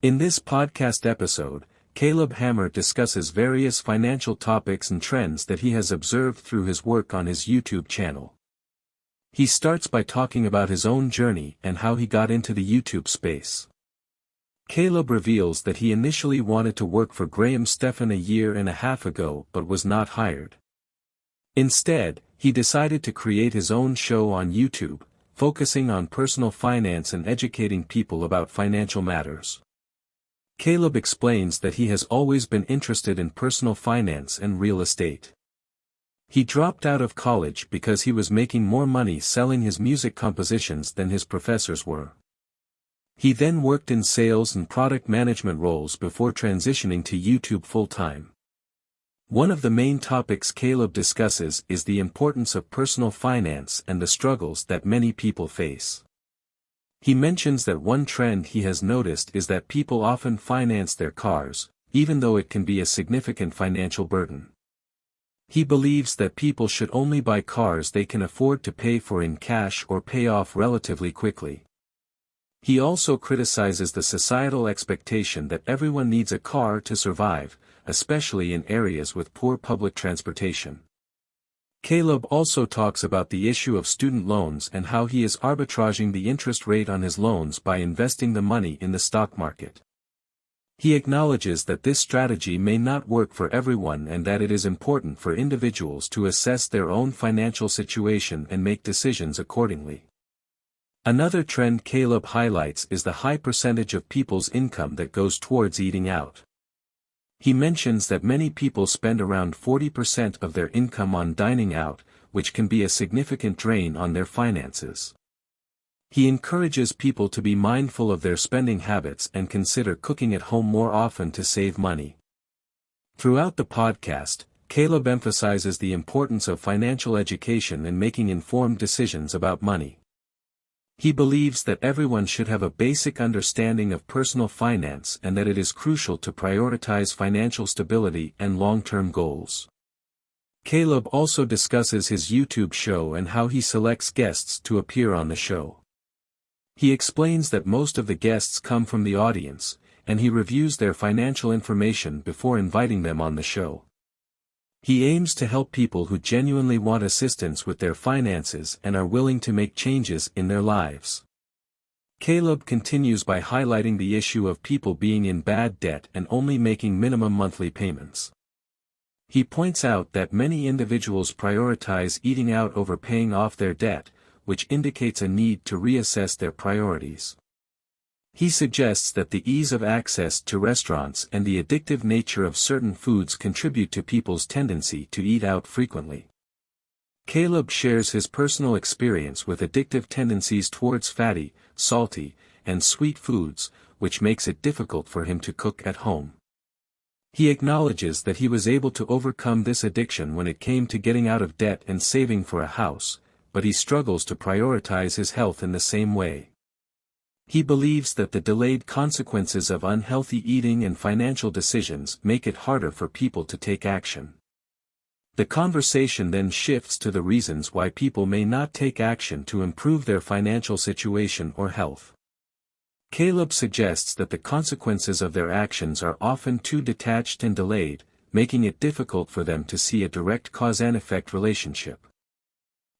In this podcast episode, Caleb Hammer discusses various financial topics and trends that he has observed through his work on his YouTube channel. He starts by talking about his own journey and how he got into the YouTube space. Caleb reveals that he initially wanted to work for Graham Stefan a year and a half ago but was not hired. Instead, he decided to create his own show on YouTube, focusing on personal finance and educating people about financial matters. Caleb explains that he has always been interested in personal finance and real estate. He dropped out of college because he was making more money selling his music compositions than his professors were. He then worked in sales and product management roles before transitioning to YouTube full-time. One of the main topics Caleb discusses is the importance of personal finance and the struggles that many people face. He mentions that one trend he has noticed is that people often finance their cars, even though it can be a significant financial burden. He believes that people should only buy cars they can afford to pay for in cash or pay off relatively quickly. He also criticizes the societal expectation that everyone needs a car to survive, especially in areas with poor public transportation. Caleb also talks about the issue of student loans and how he is arbitraging the interest rate on his loans by investing the money in the stock market. He acknowledges that this strategy may not work for everyone and that it is important for individuals to assess their own financial situation and make decisions accordingly. Another trend Caleb highlights is the high percentage of people's income that goes towards eating out. He mentions that many people spend around 40% of their income on dining out, which can be a significant drain on their finances. He encourages people to be mindful of their spending habits and consider cooking at home more often to save money. Throughout the podcast, Caleb emphasizes the importance of financial education and making informed decisions about money. He believes that everyone should have a basic understanding of personal finance and that it is crucial to prioritize financial stability and long-term goals. Caleb also discusses his YouTube show and how he selects guests to appear on the show. He explains that most of the guests come from the audience, and he reviews their financial information before inviting them on the show. He aims to help people who genuinely want assistance with their finances and are willing to make changes in their lives. Caleb continues by highlighting the issue of people being in bad debt and only making minimum monthly payments. He points out that many individuals prioritize eating out over paying off their debt, which indicates a need to reassess their priorities. He suggests that the ease of access to restaurants and the addictive nature of certain foods contribute to people's tendency to eat out frequently. Caleb shares his personal experience with addictive tendencies towards fatty, salty, and sweet foods, which makes it difficult for him to cook at home. He acknowledges that he was able to overcome this addiction when it came to getting out of debt and saving for a house, but he struggles to prioritize his health in the same way. He believes that the delayed consequences of unhealthy eating and financial decisions make it harder for people to take action. The conversation then shifts to the reasons why people may not take action to improve their financial situation or health. Caleb suggests that the consequences of their actions are often too detached and delayed, making it difficult for them to see a direct cause-and-effect relationship.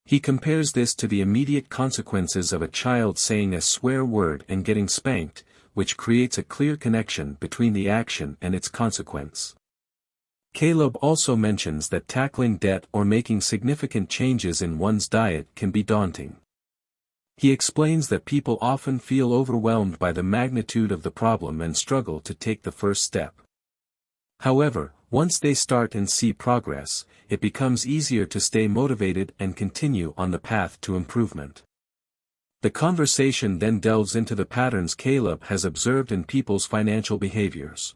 He compares this to the immediate consequences of a child saying a swear word and getting spanked, which creates a clear connection between the action and its consequence. Caleb also mentions that tackling debt or making significant changes in one's diet can be daunting. He explains that people often feel overwhelmed by the magnitude of the problem and struggle to take the first step. However, once they start and see progress, it becomes easier to stay motivated and continue on the path to improvement. The conversation then delves into the patterns Caleb has observed in people's financial behaviors.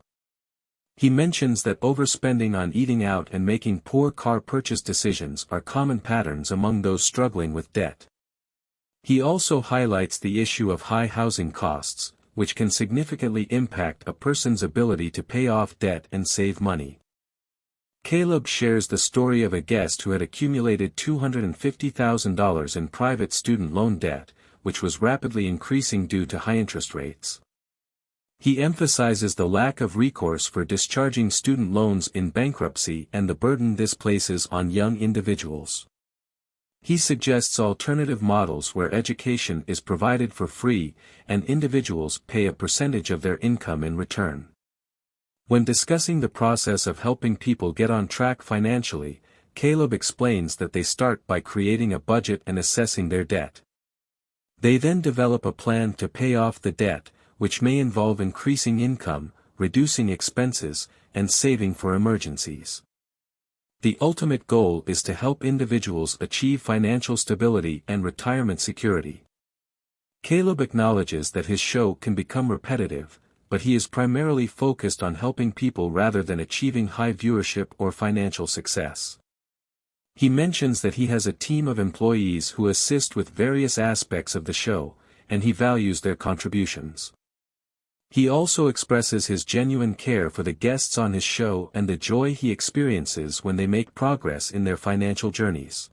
He mentions that overspending on eating out and making poor car purchase decisions are common patterns among those struggling with debt. He also highlights the issue of high housing costs, which can significantly impact a person's ability to pay off debt and save money. Caleb shares the story of a guest who had accumulated $250,000 in private student loan debt, which was rapidly increasing due to high interest rates. He emphasizes the lack of recourse for discharging student loans in bankruptcy and the burden this places on young individuals. He suggests alternative models where education is provided for free, and individuals pay a percentage of their income in return. When discussing the process of helping people get on track financially, Caleb explains that they start by creating a budget and assessing their debt. They then develop a plan to pay off the debt, which may involve increasing income, reducing expenses, and saving for emergencies. The ultimate goal is to help individuals achieve financial stability and retirement security. Caleb acknowledges that his show can become repetitive, but he is primarily focused on helping people rather than achieving high viewership or financial success. He mentions that he has a team of employees who assist with various aspects of the show, and he values their contributions. He also expresses his genuine care for the guests on his show and the joy he experiences when they make progress in their financial journeys.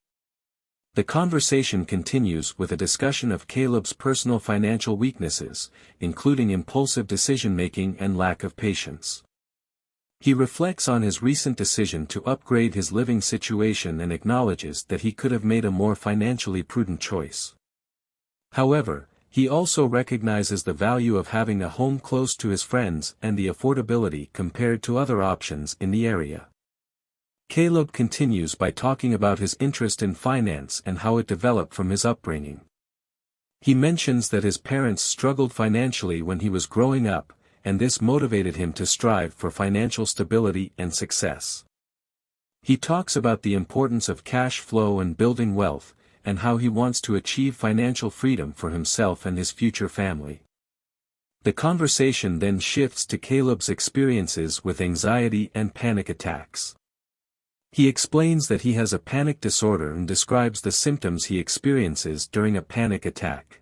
The conversation continues with a discussion of Caleb's personal financial weaknesses, including impulsive decision-making and lack of patience. He reflects on his recent decision to upgrade his living situation and acknowledges that he could have made a more financially prudent choice. However, he also recognizes the value of having a home close to his friends and the affordability compared to other options in the area. Caleb continues by talking about his interest in finance and how it developed from his upbringing. He mentions that his parents struggled financially when he was growing up, and this motivated him to strive for financial stability and success. He talks about the importance of cash flow and building wealth, and how he wants to achieve financial freedom for himself and his future family. The conversation then shifts to Caleb's experiences with anxiety and panic attacks. He explains that he has a panic disorder and describes the symptoms he experiences during a panic attack.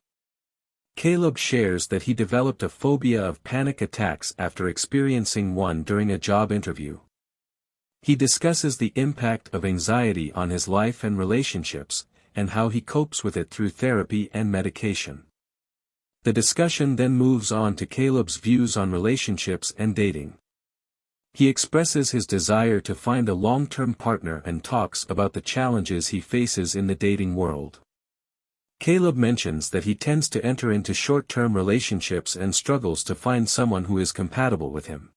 Caleb shares that he developed a phobia of panic attacks after experiencing one during a job interview. He discusses the impact of anxiety on his life and relationships, and how he copes with it through therapy and medication. The discussion then moves on to Caleb's views on relationships and dating. He expresses his desire to find a long-term partner and talks about the challenges he faces in the dating world. Caleb mentions that he tends to enter into short-term relationships and struggles to find someone who is compatible with him.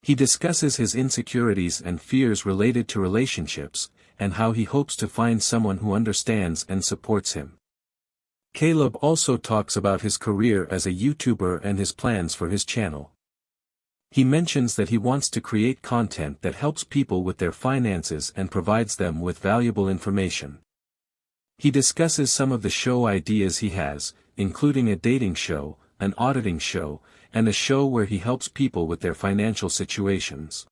He discusses his insecurities and fears related to relationships, and how he hopes to find someone who understands and supports him. Caleb also talks about his career as a YouTuber and his plans for his channel. He mentions that he wants to create content that helps people with their finances and provides them with valuable information. He discusses some of the show ideas he has, including a dating show, an auditing show, and a show where he helps people with their financial situations.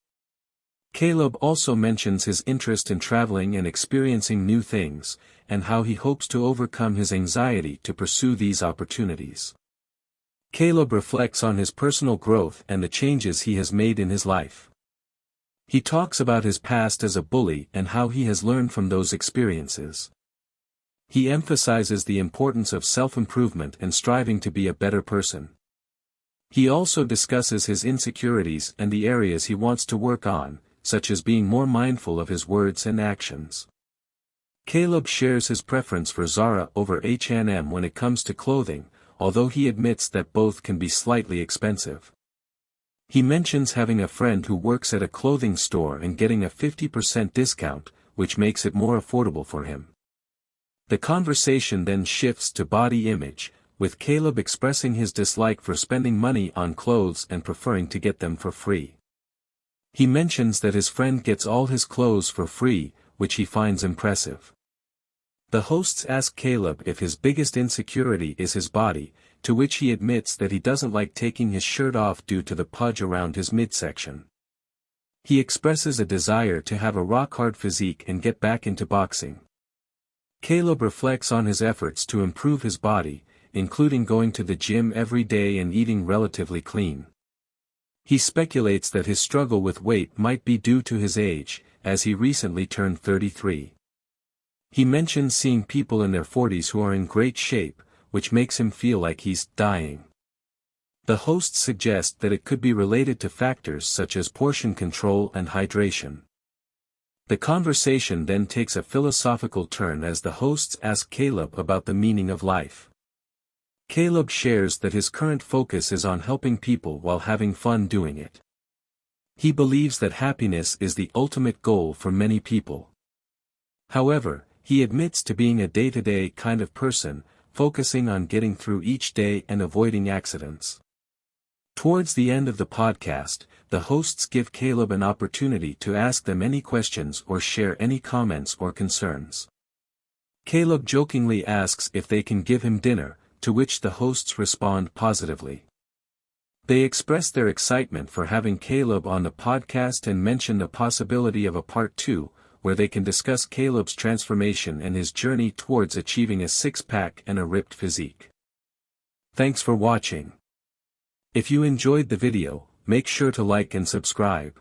Caleb also mentions his interest in traveling and experiencing new things, and how he hopes to overcome his anxiety to pursue these opportunities. Caleb reflects on his personal growth and the changes he has made in his life. He talks about his past as a bully and how he has learned from those experiences. He emphasizes the importance of self-improvement and striving to be a better person. He also discusses his insecurities and the areas he wants to work on, such as being more mindful of his words and actions. Caleb shares his preference for Zara over H&M when it comes to clothing, although he admits that both can be slightly expensive. He mentions having a friend who works at a clothing store and getting a 50% discount, which makes it more affordable for him. The conversation then shifts to body image, with Caleb expressing his dislike for spending money on clothes and preferring to get them for free. He mentions that his friend gets all his clothes for free, which he finds impressive. The hosts ask Caleb if his biggest insecurity is his body, to which he admits that he doesn't like taking his shirt off due to the pudge around his midsection. He expresses a desire to have a rock-hard physique and get back into boxing. Caleb reflects on his efforts to improve his body, including going to the gym every day and eating relatively clean. He speculates that his struggle with weight might be due to his age, as he recently turned 33. He mentions seeing people in their 40s who are in great shape, which makes him feel like he's dying. The hosts suggest that it could be related to factors such as portion control and hydration. The conversation then takes a philosophical turn as the hosts ask Caleb about the meaning of life. Caleb shares that his current focus is on helping people while having fun doing it. He believes that happiness is the ultimate goal for many people. However, he admits to being a day-to-day kind of person, focusing on getting through each day and avoiding accidents. Towards the end of the podcast, the hosts give Caleb an opportunity to ask them any questions or share any comments or concerns. Caleb jokingly asks if they can give him dinner, to which the hosts respond positively. They express their excitement for having Caleb on the podcast and mention the possibility of a part 2, where they can discuss Caleb's transformation and his journey towards achieving a six-pack and a ripped physique. Thanks for watching. If you enjoyed the video, make sure to like and subscribe.